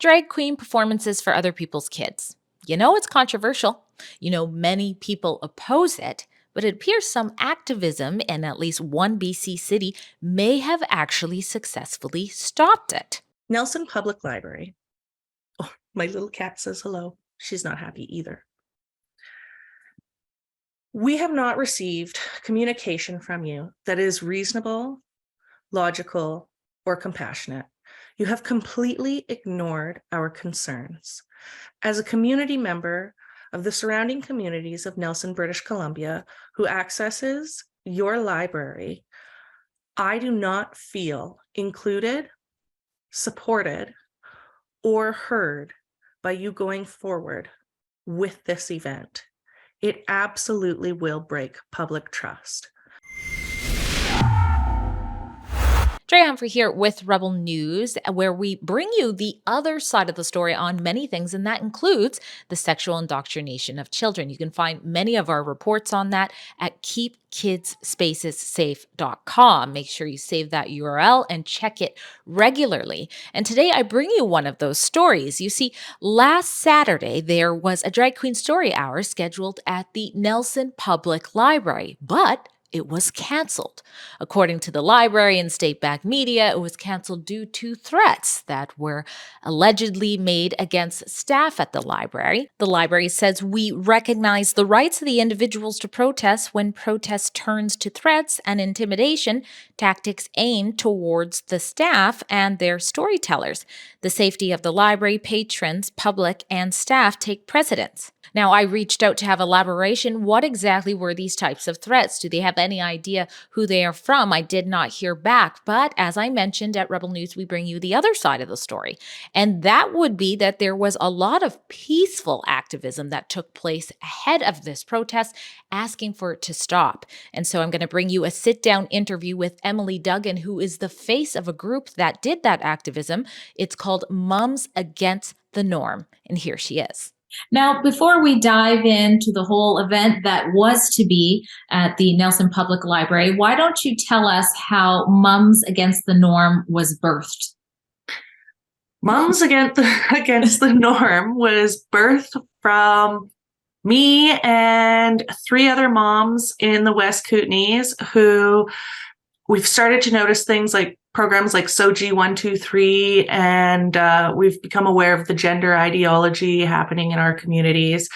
Drag queen performances for other people's kids. You know it's controversial. Many people oppose it, but it appears some activism in at least one BC city may have actually successfully stopped it. Nelson Public Library. Oh, my little cat says hello. She's not happy either. We have not received communication from you that is reasonable, logical, or compassionate. You have completely ignored our concerns. As a community member of the surrounding communities of Nelson, British Columbia, who accesses your library, I do not feel included, supported, or heard by you going forward with this event. It absolutely will break public trust. Dre Humphrey here with Rebel News, where we bring you the other side of the story on many things, and that includes the sexual indoctrination of children. You can find many of our reports on that at keepkidsspacessafe.com. Make sure you save that URL and check it regularly. And today I bring you one of those stories. You see, last Saturday there was a drag queen story hour scheduled at the Nelson Public Library, but it was canceled. According to the library and state-backed media, it was canceled due to threats that were allegedly made against staff at the library. The library says, "We recognize the rights of the individuals to protest when protest turns to threats and intimidation, tactics aimed towards the staff and their storytellers. The safety of the library, patrons, public, and staff take precedence." Now, I reached out to have elaboration. What exactly were these types of threats? Do they have any idea who they are from? I did not hear back. But as I mentioned at Rebel News, we bring you the other side of the story. And that would be that there was a lot of peaceful activism that took place ahead of this protest, asking for it to stop. And so I'm going to bring you a sit-down interview with Emily Duggan, who is the face of a group that did that activism. It's called Moms Against the Norm. And here she is. Now, before we dive into the whole event that was to be at the Nelson Public Library, why don't you tell us how Mums Against the Norm was birthed? Mums Against the Norm was birthed from me and three other moms in the West Kootenays who we've started to notice things like programs like SOGI 123, and we've become aware of the gender ideology happening in our communities.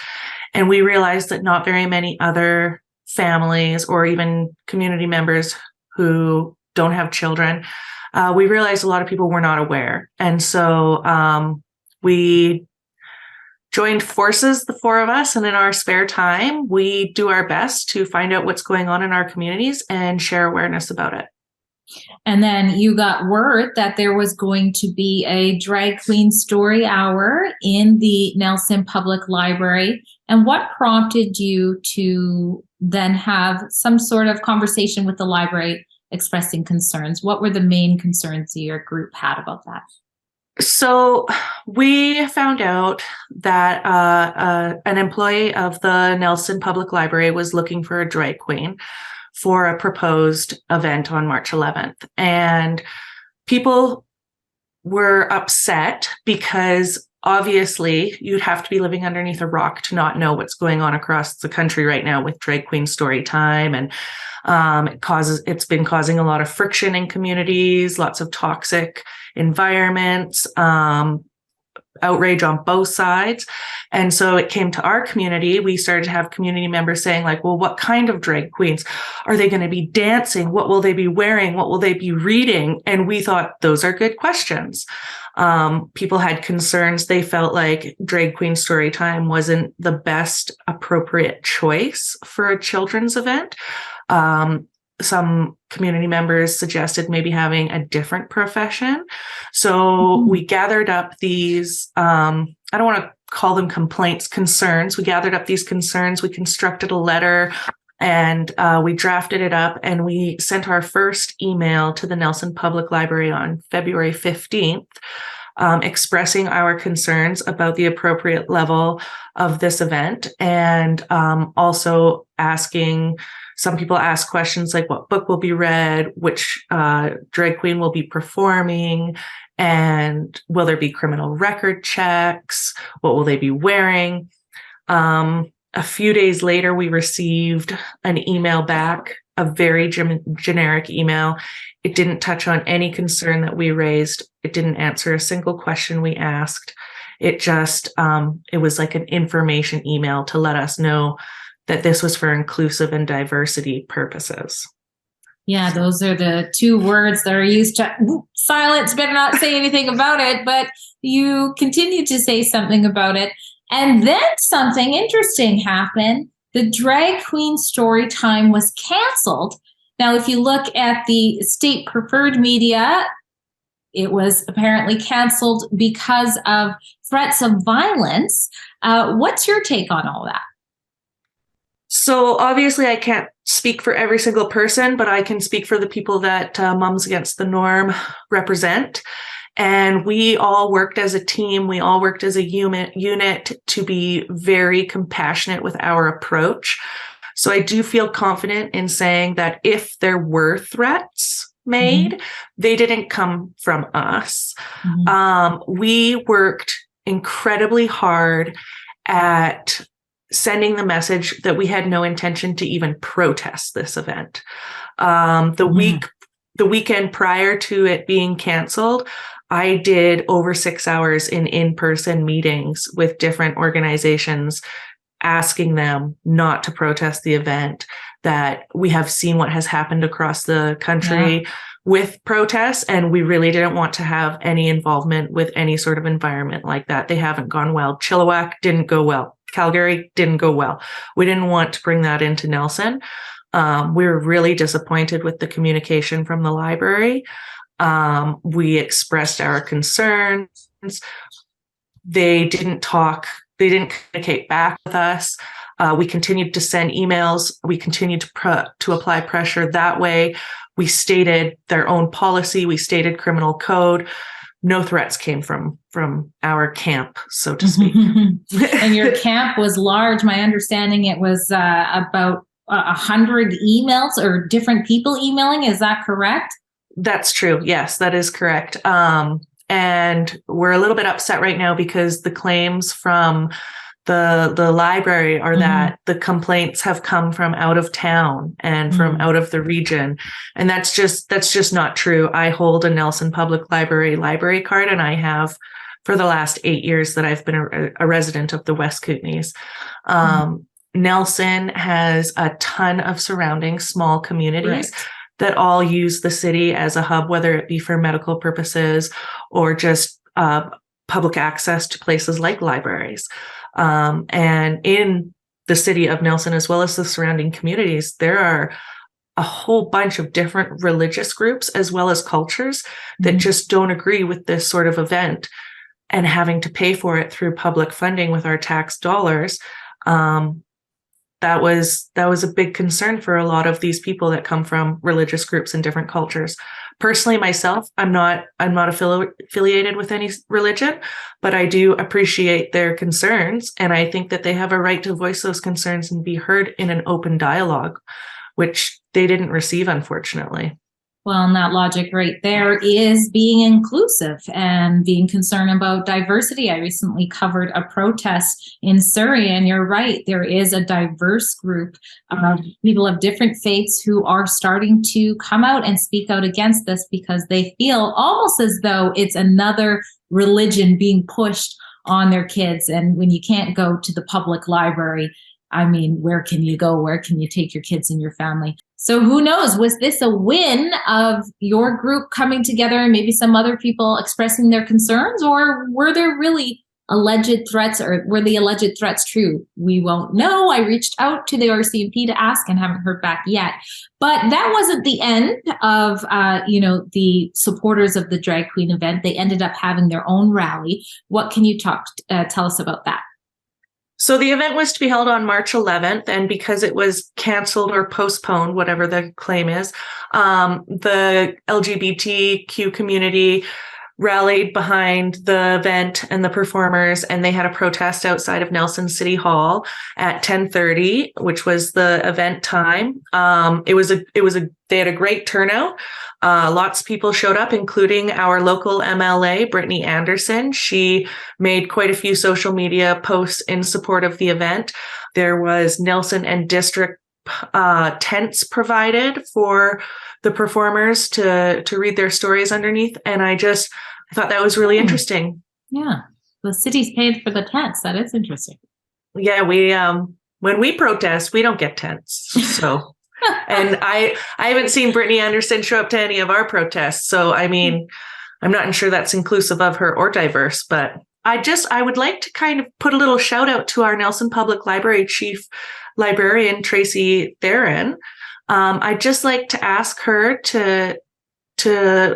And we realized that not very many other families or even community members who don't have children, we realized a lot of people were not aware. And so we joined forces, the four of us, and in our spare time, we do our best to find out what's going on in our communities and share awareness about it. And then you got word that there was going to be a drag queen story hour in the Nelson Public Library. And what prompted you to then have some sort of conversation with the library expressing concerns? What were the main concerns your group had about that? So we found out that an employee of the Nelson Public Library was looking for a drag queen for a proposed event on March 11th. And people were upset because obviously you'd have to be living underneath a rock to not know what's going on across the country right now with drag queen story time. And it's been causing a lot of friction in communities, lots of toxic environments, outrage on both sides. And so it came to our community. We started to have community members saying like, well, what kind of drag queens? Are they going to be dancing? What will they be wearing? What will they be reading? And we thought those are good questions. People had concerns. They felt like drag queen story time wasn't the best appropriate choice for a children's event. Some community members suggested maybe having a different profession. So we gathered up these, I don't want to call them complaints, concerns. We gathered up these concerns. We constructed a letter and we drafted it up and we sent our first email to the Nelson Public Library on February 15th, expressing our concerns about the appropriate level of this event and also asking. Some people ask questions like what book will be read, which drag queen will be performing, And will there be criminal record checks? What will they be wearing? A few days later, we received an email back, a very generic email. It didn't touch on any concern that we raised. It didn't answer a single question we asked. It just, it was like an information email to let us know that this was for inclusive and diversity purposes. Yeah, those are the two words that are used to silence, better not say anything about it, but you continue to say something about it. And then something interesting happened. The drag queen story time was canceled. Now, if you look at the state preferred media, it was apparently canceled because of threats of violence. What's your take on all that? So obviously I can't speak for every single person, but I can speak for the people that Moms Against the Norm represent. And we all worked as a team. We all worked as a unit to be very compassionate with our approach. So I do feel confident in saying that if there were threats made, they didn't come from us. We worked incredibly hard at sending the message that we had no intention to even protest this event. The weekend prior to it being canceled, I did over 6 hours in-person meetings with different organizations, asking them not to protest the event, that we have seen what has happened across the country with protests, and we really didn't want to have any involvement with any sort of environment like that. They haven't gone well. Chilliwack didn't go well. Calgary didn't go well. We didn't want to bring that into Nelson. We were really disappointed with the communication from the library. We expressed our concerns. They didn't communicate back with us. We continued to send emails. We continued to apply pressure that way. We stated their own policy. We stated criminal code. No threats came from our camp, so to speak. And your camp was large. My understanding, it was about 100 emails or different people emailing. Is that correct? That's true. Yes, that is correct. And we're a little bit upset right now because the claims from the library are that the complaints have come from out of town and from out of the region. And that's just not true. I hold a Nelson Public library card, and I have for the last 8 years that I've been a resident of the West Kootenays. Nelson has a ton of surrounding small communities that all use the city as a hub, whether it be for medical purposes or just public access to places like libraries. And in the city of Nelson, as well as the surrounding communities, there are a whole bunch of different religious groups as well as cultures that just don't agree with this sort of event, and having to pay for it through public funding with our tax dollars. That was a big concern for a lot of these people that come from religious groups and different cultures. Personally, myself, I'm not affiliated with any religion, but I do appreciate their concerns, and I think that they have a right to voice those concerns and be heard in an open dialogue, which they didn't receive, unfortunately. Well, and that logic right there is being inclusive and being concerned about diversity. I recently covered a protest in Surrey, and you're right, there is a diverse group of people of different faiths who are starting to come out and speak out against this because they feel almost as though it's another religion being pushed on their kids. And when you can't go to the public library, I mean, where can you go? Where can you take your kids and your family? So who knows? Was this a win of your group coming together and maybe some other people expressing their concerns? Or were there really alleged threats, or were the alleged threats true? We won't know. I reached out to the RCMP to ask and haven't heard back yet. But that wasn't the end of, the supporters of the drag queen event. They ended up having their own rally. What can you tell us about that? So the event was to be held on March 11th, and because it was canceled or postponed, whatever the claim is, the LGBTQ community rallied behind the event and the performers, and they had a protest outside of Nelson City Hall at 10:30, which was the event time. They had a great turnout. Lots of people showed up, including our local MLA, Brittany Anderson. She made quite a few social media posts in support of the event. There was Nelson and District tents provided for the performers to read their stories underneath, and I thought that was really interesting. Yeah, the city's paid for the tents. That is interesting. Yeah, we when we protest, we don't get tents. So, and I haven't seen Brittany Anderson show up to any of our protests. So, I mean, I'm not sure that's inclusive of her or diverse, but I would like to kind of put a little shout out to our Nelson Public Library Chief Librarian, Tracy Theron. I'd just like to ask her to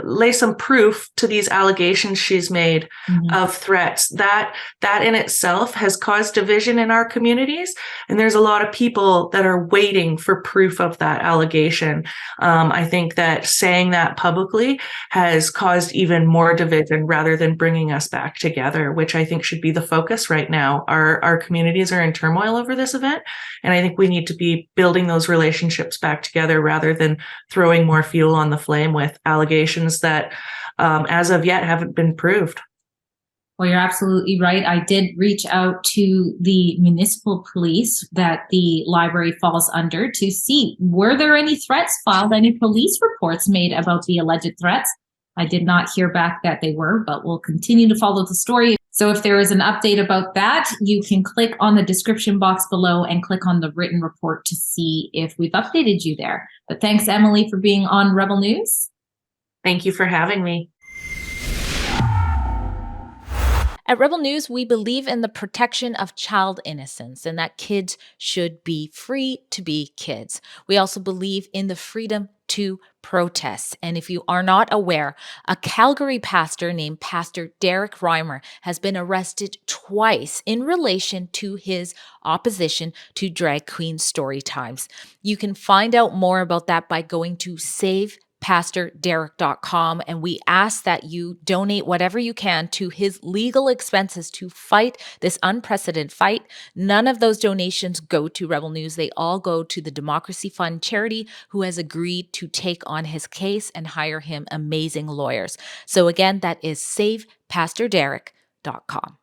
lay some proof to these allegations she's made of threats. That in itself has caused division in our communities, and there's a lot of people that are waiting for proof of that allegation. I think that saying that publicly has caused even more division rather than bringing us back together, which I think should be the focus right now. Our communities are in turmoil over this event, and I think we need to be building those relationships back together rather than throwing more fuel on the flame with allegations that as of yet haven't been proved. Well, you're absolutely right. I did reach out to the municipal police that the library falls under to see, were there any threats filed, any police reports made about the alleged threats? I did not hear back that they were, but we'll continue to follow the story. So if there is an update about that, you can click on the description box below and click on the written report to see if we've updated you there. But thanks, Emily, for being on Rebel News. Thank you for having me. At Rebel News, we believe in the protection of child innocence and that kids should be free to be kids. We also believe in the freedom to protest. And if you are not aware, a Calgary pastor named Pastor Derek Reimer has been arrested twice in relation to his opposition to drag queen story times. You can find out more about that by going to SavePastorDerek.com, and we ask that you donate whatever you can to his legal expenses to fight this unprecedented fight. None of those donations go to Rebel News. They all go to the Democracy Fund charity, who has agreed to take on his case and hire him amazing lawyers. So again, that is SavePastorDerek.com.